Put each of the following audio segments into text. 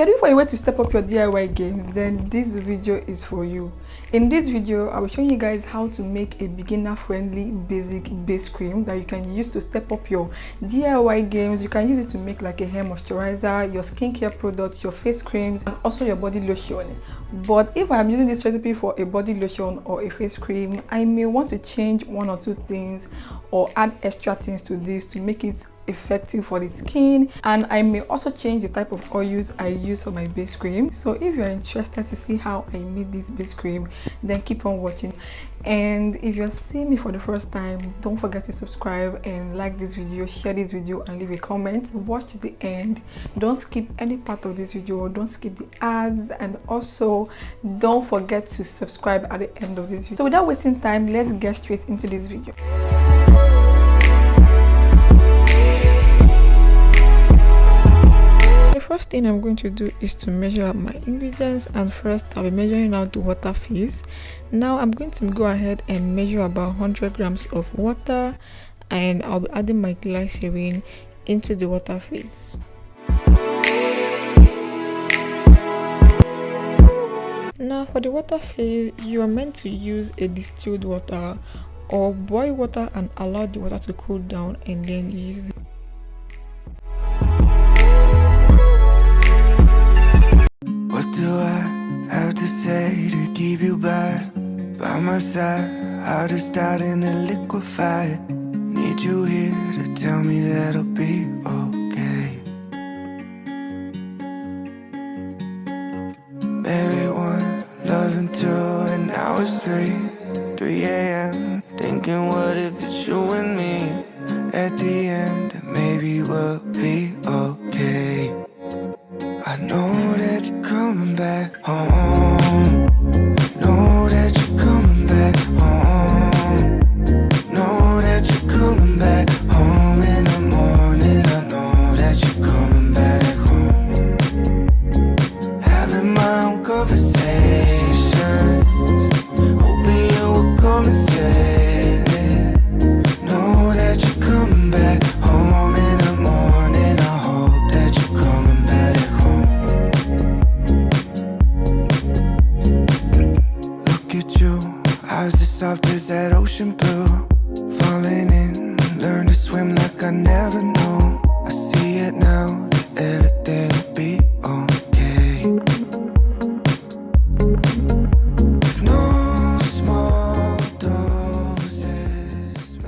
you're looking for a way to step up your DIY game, then this video is for you. In this video, I will show you guys how to make a beginner-friendly basic base cream that you can use to step up your DIY games. You can use it to make like a hair moisturizer, your skincare products, your face creams, and also your body lotion. But if I'm using this recipe for a body lotion or a face cream, I may want to change one or two things or add extra things to this to make it effective for the skin, and I may also change the type of oils I use for my base cream. So if you're interested to see how I made this base cream, then keep on watching. And if you're seeing me for the first time, don't forget to subscribe and like this video, share this video, and leave a comment. Watch to the end. Don't skip any part of this video, don't skip the ads, and also don't forget to subscribe at the end of this video. So without wasting time, let's get straight into this video. First thing I'm going to do is to measure out my ingredients, and first I'll be measuring out the water phase. Now I'm going to go ahead and measure about 100 grams of water, and I'll be adding my glycerin into the water phase. Now for the water phase, you are meant to use a distilled water or boil water and allow the water to cool down, and then use it. Do I have to say to keep you by my side? How to start in a liquefy? Need you here to tell me that I'll be okay. Maybe one, loving two, and now it's 3 a.m. Thinking what if it's you and me at the end, that maybe we'll be okay. I know that you're coming back home. Know that you're coming back home. Know that you're coming back home in the morning. I know that you're coming back home. Having my own conversations, hoping you will come and save me. Know that you're coming back home in the morning. I hope that you're coming back home. Eyes as soft as that ocean blue, falling in, learn to swim like I never knew. I see it now, that everything will be okay. With no small doses.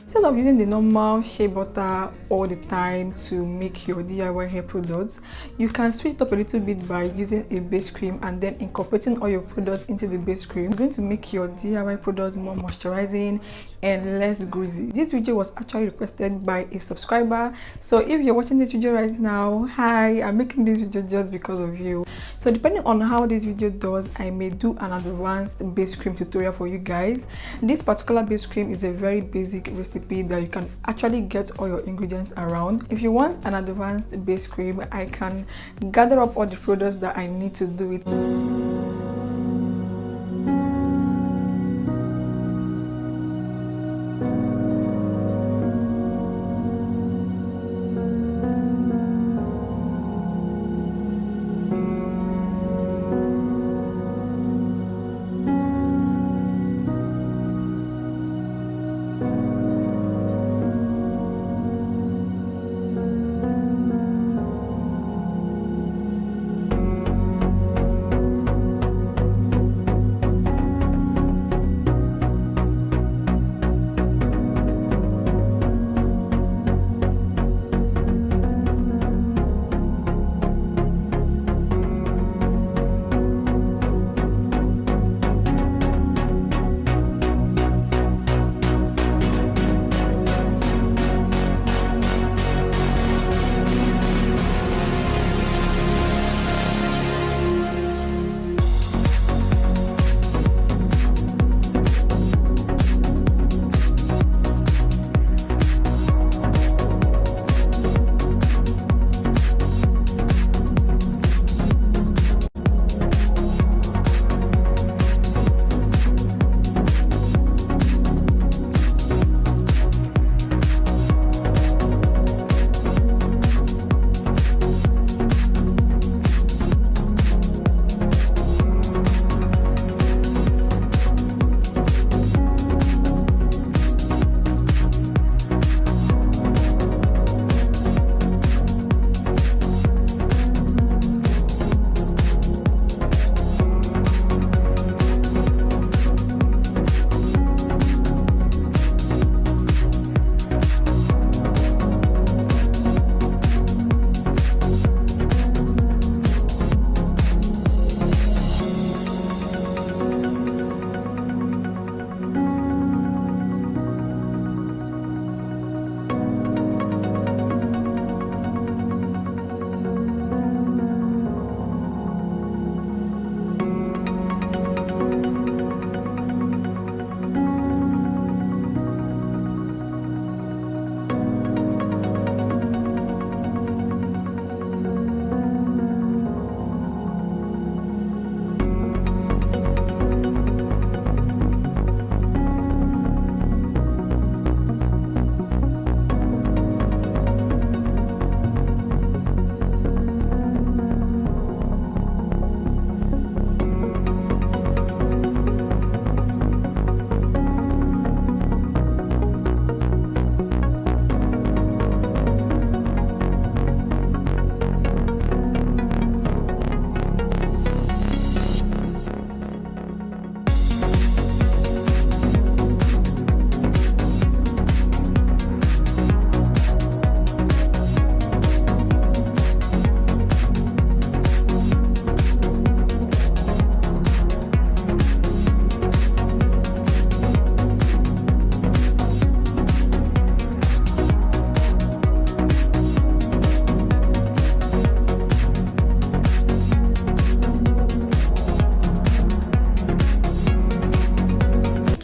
Instead of using the normal shea butter all the time to make your DIY hair products, you can switch it up a little bit by using a base cream and then incorporating all your products into the base cream. It's going to make your DIY products more moisturizing and less greasy. This video was actually requested by a subscriber, so if you're watching this video right now, hi, I'm making this video just because of you. So depending on how this video does, I may do an advanced base cream tutorial for you guys. This particular base cream is a very basic recipe that you can actually get all your ingredients around. If you want an advanced base cream, I can gather up all the products that I need to do it.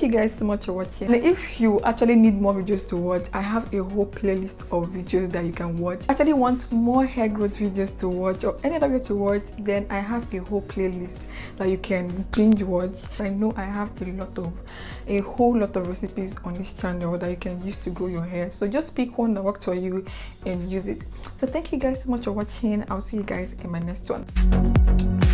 you guys so much for watching. And if you actually need more videos to watch, I have a whole playlist of videos that you can watch. Actually want more hair growth videos to watch or any other video to watch, then I have a whole playlist that you can binge watch. I know I have a whole lot of recipes on this channel that you can use to grow your hair, so just pick one that works for you and use it. So thank you guys so much for watching. I'll see you guys in my next one.